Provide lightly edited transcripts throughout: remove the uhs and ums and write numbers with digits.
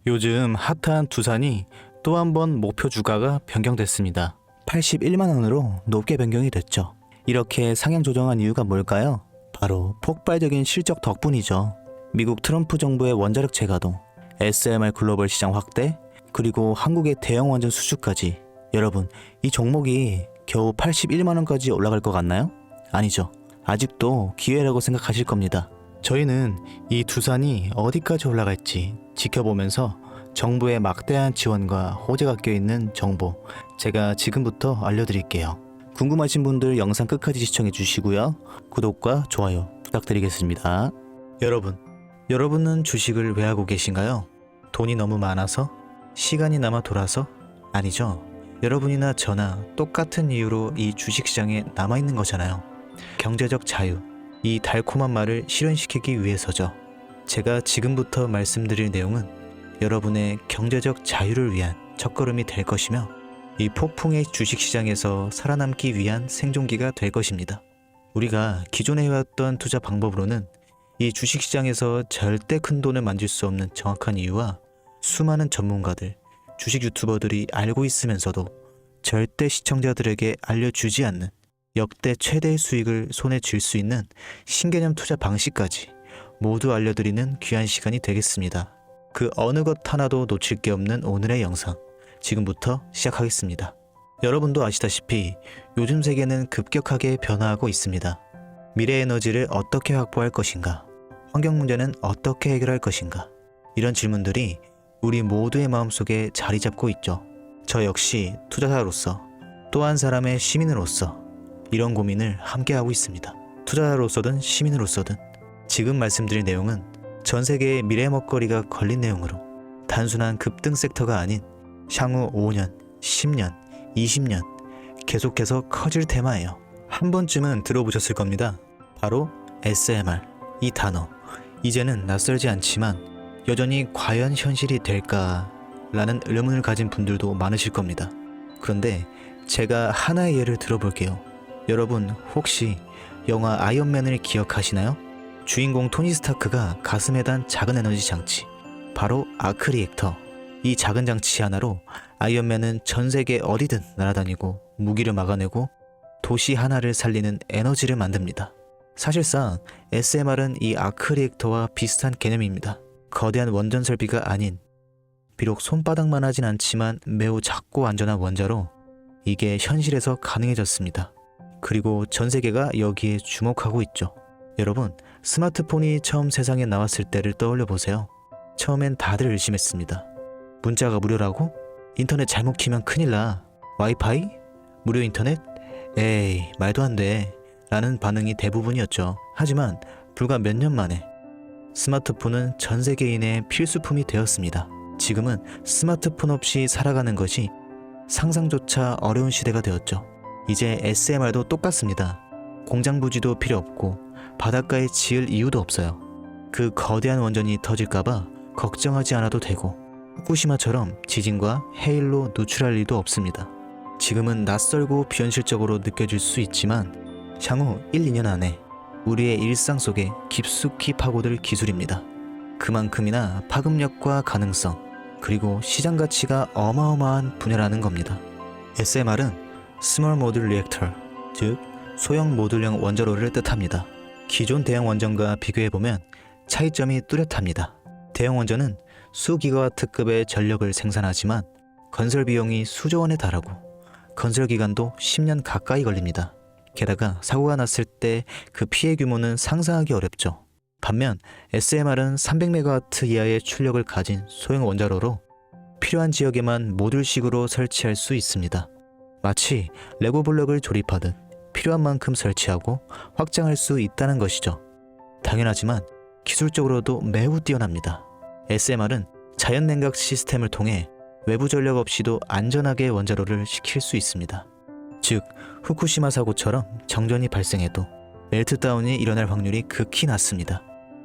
요즘 핫한 두산이 또 한 번 목표 주가가 변경됐습니다. 81만 원으로 높게 변경이 됐죠. 이렇게 상향 조정한 이유가 뭘까요? 바로 폭발적인 실적 덕분이죠. 미국 트럼프 정부의 원자력 재가동, SMR 글로벌 시장 확대, 그리고 한국의 대형 원전 수주까지. 여러분, 이 종목이 겨우 81만 원까지 올라갈 것 같나요? 아니죠. 아직도 기회라고 생각하실 겁니다. 저희는 이 두산이 어디까지 올라갈지 지켜보면서 정부의 막대한 지원과 호재가 껴있는 정보 제가 지금부터 알려드릴게요. 궁금하신 분들 영상 끝까지 시청해 주시고요. 구독과 좋아요 부탁드리겠습니다. 여러분은 주식을 왜 하고 계신가요? 돈이 너무 많아서? 시간이 남아 돌아서? 아니죠. 여러분이나 저나 똑같은 이유로 이 주식시장에 남아있는 거잖아요. 경제적 자유, 이 달콤한 말을 실현시키기 위해서죠. 제가 지금부터 말씀드릴 내용은 여러분의 경제적 자유를 위한 첫걸음이 될 것이며 이 폭풍의 주식시장에서 살아남기 위한 생존기가 될 것입니다. 우리가 기존에 해왔던 투자 방법으로는 이 주식시장에서 절대 큰 돈을 만질 수 없는 정확한 이유와 수많은 전문가들, 주식 유튜버들이 알고 있으면서도 절대 시청자들에게 알려주지 않는 역대 최대의 수익을 손에 쥘 수 있는 신개념 투자 방식까지 모두 알려드리는 귀한 시간이 되겠습니다. 그 어느 것 하나도 놓칠 게 없는 오늘의 영상, 지금부터 시작하겠습니다. 여러분도 아시다시피 요즘 세계는 급격하게 변화하고 있습니다. 미래 에너지를 어떻게 확보할 것인가? 환경 문제는 어떻게 해결할 것인가? 이런 질문들이 우리 모두의 마음속에 자리 잡고 있죠. 저 역시 투자자로서 또 한 사람의 시민으로서 이런 고민을 함께하고 있습니다. 투자자로서든 시민으로서든 지금 말씀드릴 내용은 전 세계의 미래 먹거리가 걸린 내용으로 단순한 급등 섹터가 아닌 향후 5년, 10년, 20년 계속해서 커질 테마예요. 한 번쯤은 들어보셨을 겁니다. 바로 SMR, 이 단어. 이제는 낯설지 않지만 여전히 과연 현실이 될까? 라는 의문을 가진 분들도 많으실 겁니다. 그런데 제가 하나의 예를 들어볼게요. 여러분 혹시 영화 아이언맨을 기억하시나요? 주인공 토니 스타크가 가슴에 단 작은 에너지 장치, 바로 아크 리액터. 이 작은 장치 하나로 아이언맨은 전 세계 어디든 날아다니고 무기를 막아내고 도시 하나를 살리는 에너지를 만듭니다. 사실상 SMR은 이 아크 리액터와 비슷한 개념입니다. 거대한 원전 설비가 아닌, 비록 손바닥만 하진 않지만 매우 작고 안전한 원자로 이게 현실에서 가능해졌습니다. 그리고 전 세계가 여기에 주목하고 있죠. 여러분, 스마트폰이 처음 세상에 나왔을 때를 떠올려 보세요. 처음엔 다들 의심했습니다. 문자가 무료라고? 인터넷 잘못 키면 큰일 나. 와이파이? 무료 인터넷? 에이, 말도 안 돼. 라는 반응이 대부분이었죠. 하지만 불과 몇 년 만에 스마트폰은 전 세계인의 필수품이 되었습니다. 지금은 스마트폰 없이 살아가는 것이 상상조차 어려운 시대가 되었죠. 이제 SMR도 똑같습니다. 공장 부지도 필요 없고 바닷가에 지을 이유도 없어요. 그 거대한 원전이 터질까봐 걱정하지 않아도 되고 후쿠시마처럼 지진과 해일로 누출할 일도 없습니다. 지금은 낯설고 비현실적으로 느껴질 수 있지만 향후 1, 2년 안에 우리의 일상 속에 깊숙이 파고들 기술입니다. 그만큼이나 파급력과 가능성, 그리고 시장 가치가 어마어마한 분야라는 겁니다. SMR은 Small Modular Reactor, 즉 소형 모듈형 원자로를 뜻합니다. 기존 대형 원전과 비교해보면 차이점이 뚜렷합니다. 대형 원전은 수기가와트급의 전력을 생산하지만 건설 비용이 수조 원에 달하고 건설 기간도 10년 가까이 걸립니다. 게다가 사고가 났을 때 그 피해 규모는 상상하기 어렵죠. 반면 SMR은 300MW 이하의 출력을 가진 소형 원자로로 필요한 지역에만 모듈식으로 설치할 수 있습니다. 마치 레고 블록을 조립하듯 필요한 만큼 설치하고 확장할 수 있다는 것이죠. 당연하지만 기술적으로도 매우 뛰어납니다. SMR은 자연 냉각 시스템을 통해 외부 전력 없이도 안전하게 원자로를 식힐 수 있습니다. 즉, 후쿠시마 사고처럼 정전이 발생해도 멜트다운이 일어날 확률이 극히 낮습니다.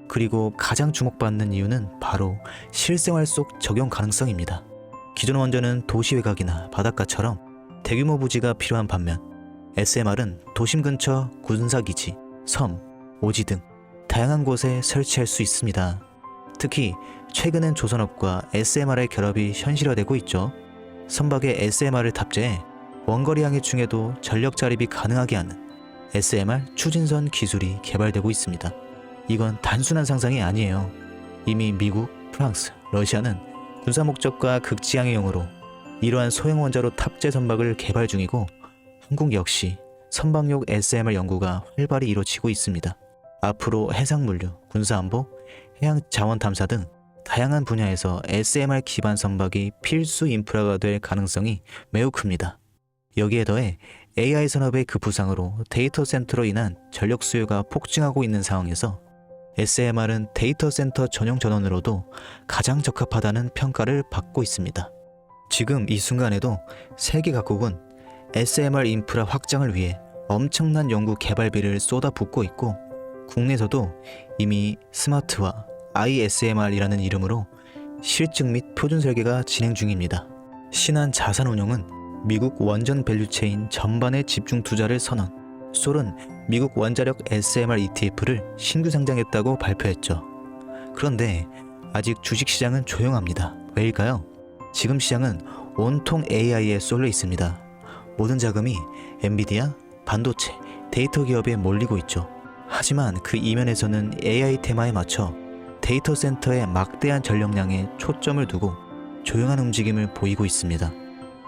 그리고 가장 주목받는 이유는 바로 실생활 속 적용 가능성입니다. 기존 원전은 도시 외곽이나 바닷가처럼 대규모 부지가 필요한 반면 SMR은 도심 근처 군사기지, 섬, 오지 등 다양한 곳에 설치할 수 있습니다. 특히 최근엔 조선업과 SMR의 결합이 현실화되고 있죠. 선박에 SMR을 탑재해 원거리 항해 중에도 전력 자립이 가능하게 하는 SMR 추진선 기술이 개발되고 있습니다. 이건 단순한 상상이 아니에요. 이미 미국, 프랑스, 러시아는 군사 목적과 극지항해용으로 이러한 소형 원자로 탑재 선박을 개발 중이고 한국 역시 선박용 SMR 연구가 활발히 이루어지고 있습니다. 앞으로 해상물류, 군사안보, 해양자원탐사 등 다양한 분야에서 SMR 기반 선박이 필수 인프라가 될 가능성이 매우 큽니다. 여기에 더해 AI 산업의 급부상으로 데이터 센터로 인한 전력 수요가 폭증하고 있는 상황에서 SMR은 데이터 센터 전용 전원으로도 가장 적합하다는 평가를 받고 있습니다. 지금 이 순간에도 세계 각국은 SMR 인프라 확장을 위해 엄청난 연구 개발비를 쏟아붓고 있고 국내에서도 이미 스마트화 ISMR이라는 이름으로 실증 및 표준 설계가 진행 중입니다. 신한 자산운용은 미국 원전 밸류체인 전반에 집중 투자를 선언, 솔은 미국 원자력 SMR ETF를 신규 상장했다고 발표했죠. 그런데 아직 주식시장은 조용합니다. 왜일까요? 지금 시장은 온통 AI에 쏠려 있습니다. 모든 자금이 엔비디아, 반도체, 데이터 기업에 몰리고 있죠. 하지만 그 이면에서는 AI 테마에 맞춰 데이터 센터의 막대한 전력량에 초점을 두고 조용한 움직임을 보이고 있습니다.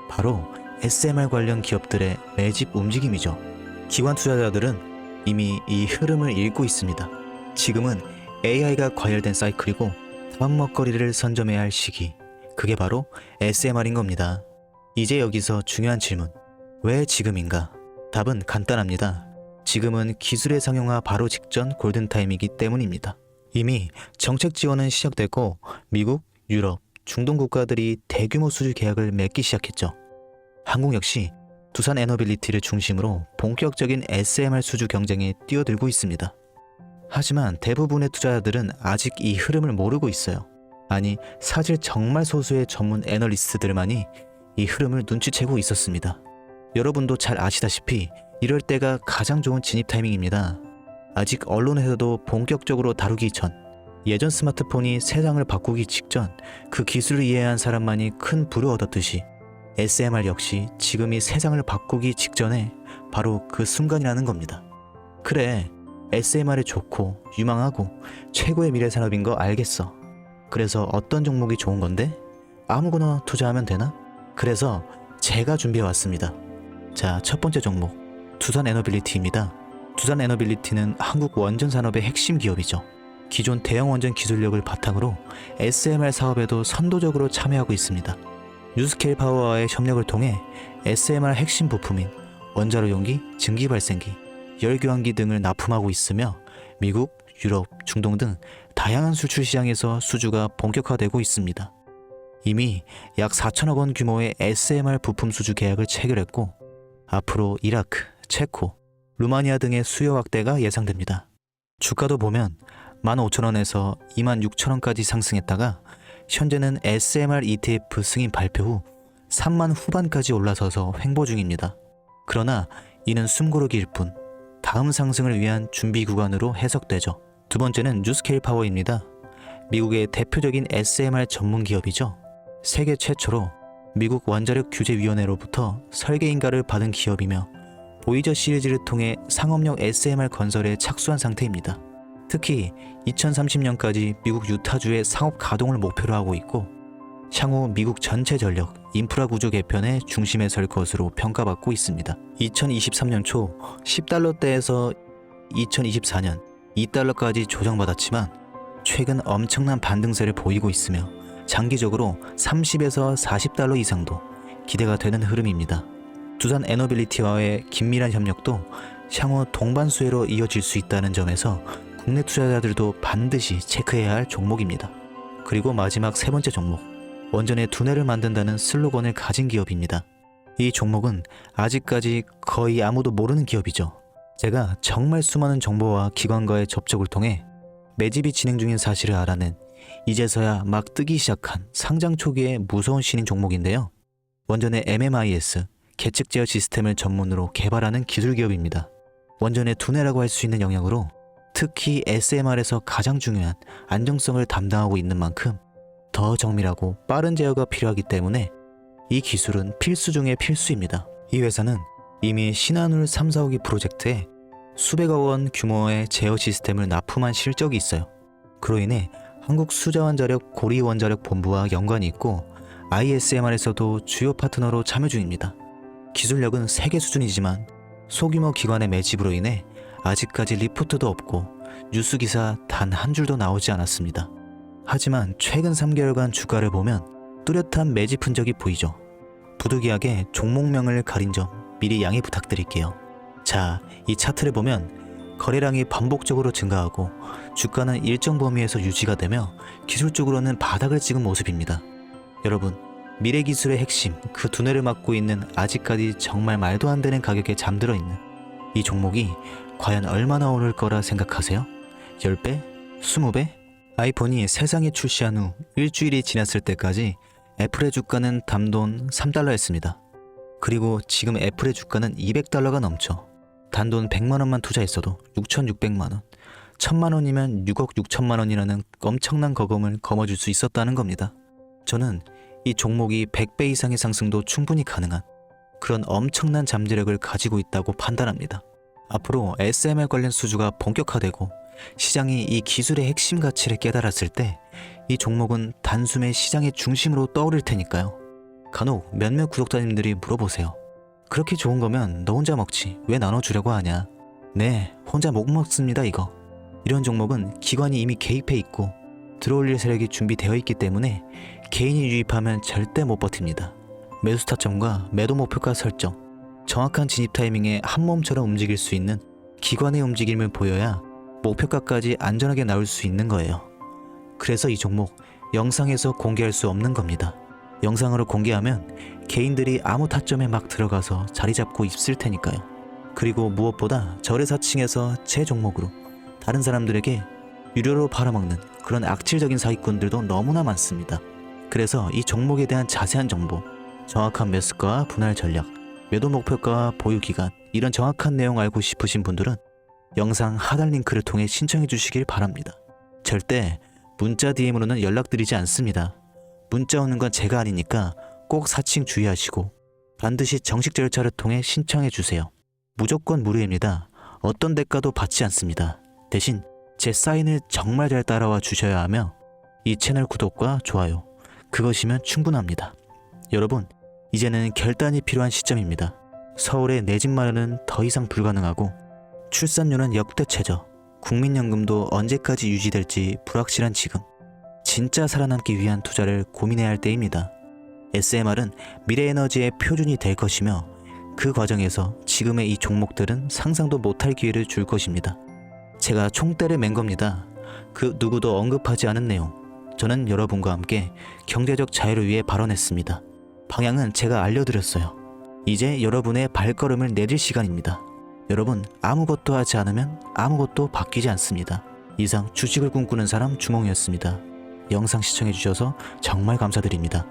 바로 SMR 관련 기업들의 매집 움직임이죠. 기관 투자자들은 이미 이 흐름을 읽고 있습니다. 지금은 AI가 과열된 사이클이고 다음 먹거리를 선점해야 할 시기, 그게 바로 SMR인 겁니다. 이제 여기서 중요한 질문, 왜 지금인가? 답은 간단합니다. 지금은 기술의 상용화 바로 직전 골든타임이기 때문입니다. 이미 정책 지원은 시작됐고 미국, 유럽, 중동 국가들이 대규모 수주 계약을 맺기 시작했죠. 한국 역시 두산 에너빌리티를 중심으로 본격적인 SMR 수주 경쟁에 뛰어들고 있습니다. 하지만 대부분의 투자자들은 아직 이 흐름을 모르고 있어요. 아니, 사실 정말 소수의 전문 애널리스트들만이 이 흐름을 눈치채고 있었습니다. 여러분도 잘 아시다시피 이럴 때가 가장 좋은 진입 타이밍입니다. 아직 언론에서도 본격적으로 다루기 전, 예전 스마트폰이 세상을 바꾸기 직전 그 기술을 이해한 사람만이 큰 부를 얻었듯이 SMR 역시 지금이 세상을 바꾸기 직전에 바로 그 순간이라는 겁니다. 그래, SMR이 좋고 유망하고 최고의 미래 산업인 거 알겠어. 그래서 어떤 종목이 좋은 건데? 아무거나 투자하면 되나? 그래서 제가 준비해 왔습니다. 자, 첫 번째 종목, 두산 에너빌리티입니다. 두산 에너빌리티는 한국 원전 산업의 핵심 기업이죠. 기존 대형 원전 기술력을 바탕으로 SMR 사업에도 선도적으로 참여하고 있습니다. 뉴스케일 파워와의 협력을 통해 SMR 핵심 부품인 원자로 용기, 증기 발생기, 열교환기 등을 납품하고 있으며 미국, 유럽, 중동 등 다양한 수출 시장에서 수주가 본격화되고 있습니다. 이미 약 4천억 원 규모의 SMR 부품 수주 계약을 체결했고 앞으로 이라크, 체코, 루마니아 등의 수요 확대가 예상됩니다. 주가도 보면 15,000원에서 26,000원까지 상승했다가 현재는 SMR ETF 승인 발표 후 3만 후반까지 올라서서 횡보 중입니다. 그러나 이는 숨고르기일 뿐 다음 상승을 위한 준비 구간으로 해석되죠. 두 번째는 뉴스케일 파워입니다. 미국의 대표적인 SMR 전문 기업이죠. 세계 최초로 미국 원자력 규제위원회로부터 설계인가를 받은 기업이며 보이저 시리즈를 통해 상업용 SMR 건설에 착수한 상태입니다. 특히 2030년까지 미국 유타주의 상업 가동을 목표로 하고 있고 향후 미국 전체 전력, 인프라 구조 개편의 중심에 설 것으로 평가받고 있습니다. 2023년 초 10달러대에서 2024년 2달러까지 조정받았지만 최근 엄청난 반등세를 보이고 있으며 장기적으로 30에서 40달러 이상도 기대가 되는 흐름입니다. 두산 에너빌리티와의 긴밀한 협력도 향후 동반수혜로 이어질 수 있다는 점에서 국내 투자자들도 반드시 체크해야 할 종목입니다. 그리고 마지막 세 번째 종목, 원전의 두뇌를 만든다는 슬로건을 가진 기업입니다. 이 종목은 아직까지 거의 아무도 모르는 기업이죠. 제가 정말 수많은 정보와 기관과의 접촉을 통해 매집이 진행 중인 사실을 알아낸 이제서야 막 뜨기 시작한 상장 초기의 무서운 신인 종목인데요. 원전의 MMIS, 계측 제어 시스템을 전문으로 개발하는 기술 기업입니다. 원전의 두뇌라고 할 수 있는 영역으로 특히 SMR에서 가장 중요한 안정성을 담당하고 있는 만큼 더 정밀하고 빠른 제어가 필요하기 때문에 이 기술은 필수 중의 필수입니다. 이 회사는 이미 신한울 3, 4호기 프로젝트에 수백억 원 규모의 제어 시스템을 납품한 실적이 있어요. 그로 인해 한국수자원자력 고리원자력본부와 연관이 있고 ISMR에서도 주요 파트너로 참여 중입니다. 기술력은 세계 수준이지만 소규모 기관의 매집으로 인해 아직까지 리포트도 없고 뉴스기사 단 한 줄도 나오지 않았습니다. 하지만 최근 3개월간 주가를 보면 뚜렷한 매집 흔적이 보이죠. 부득이하게 종목명을 가린 점 미리 양해 부탁드릴게요. 자, 이 차트를 보면 거래량이 반복적으로 증가하고 주가는 일정 범위에서 유지가 되며 기술적으로는 바닥을 찍은 모습입니다. 여러분, 미래기술의 핵심, 그 두뇌를 맡고 있는 아직까지 정말 말도 안 되는 가격에 잠들어 있는 이 종목이 과연 얼마나 오를 거라 생각하세요? 10배? 20배? 아이폰이 세상에 출시한 후 일주일이 지났을 때까지 애플의 주가는 단돈 3달러였습니다. 그리고 지금 애플의 주가는 200달러가 넘죠. 단돈 100만원만 투자했어도 6,600만원, 1,000만원이면 6억 6천만원이라는 엄청난 거금을 거머쥘 수 있었다는 겁니다. 저는 이 종목이 100배 이상의 상승도 충분히 가능한 그런 엄청난 잠재력을 가지고 있다고 판단합니다. 앞으로 SMR 관련 수주가 본격화되고 시장이 이 기술의 핵심 가치를 깨달았을 때 이 종목은 단숨에 시장의 중심으로 떠오를 테니까요. 간혹 몇몇 구독자님들이 물어보세요. 그렇게 좋은 거면 너 혼자 먹지 왜 나눠주려고 하냐. 네, 혼자 못 먹습니다 이거. 이런 종목은 기관이 이미 개입해 있고 들어올릴 세력이 준비되어 있기 때문에 개인이 유입하면 절대 못 버팁니다. 매수 타점과 매도 목표가 설정, 정확한 진입 타이밍에 한 몸처럼 움직일 수 있는 기관의 움직임을 보여야 목표가까지 안전하게 나올 수 있는 거예요. 그래서 이 종목 영상에서 공개할 수 없는 겁니다. 영상으로 공개하면 개인들이 아무 타점에 막 들어가서 자리 잡고 있을 테니까요. 그리고 무엇보다 절에사칭해서 제 종목으로 다른 사람들에게 유료로 팔아먹는 그런 악질적인 사기꾼들도 너무나 많습니다. 그래서 이 종목에 대한 자세한 정보, 정확한 매수가와 분할 전략, 매도 목표가와 보유 기간, 이런 정확한 내용 알고 싶으신 분들은 영상 하단 링크를 통해 신청해 주시길 바랍니다. 절대 문자 DM으로는 연락드리지 않습니다. 문자 오는 건 제가 아니니까 꼭 사칭 주의하시고 반드시 정식 절차를 통해 신청해 주세요. 무조건 무료입니다. 어떤 대가도 받지 않습니다. 대신 제 사인을 정말 잘 따라와 주셔야 하며 이 채널 구독과 좋아요, 그것이면 충분합니다. 여러분, 이제는 결단이 필요한 시점입니다. 서울의 내 집 마련은 더 이상 불가능하고 출산료는 역대 최저, 국민연금도 언제까지 유지될지 불확실한 지금, 진짜 살아남기 위한 투자를 고민해야 할 때입니다. SMR은 미래에너지의 표준이 될 것이며 그 과정에서 지금의 이 종목들은 상상도 못할 기회를 줄 것입니다. 제가 총대를 맨 겁니다. 그 누구도 언급하지 않은 내용, 저는 여러분과 함께 경제적 자유를 위해 발언했습니다. 방향은 제가 알려드렸어요. 이제 여러분의 발걸음을 내딜 시간입니다. 여러분, 아무것도 하지 않으면 아무것도 바뀌지 않습니다. 이상 주식을 꿈꾸는 사람 주몽이었습니다. 영상 시청해주셔서 정말 감사드립니다.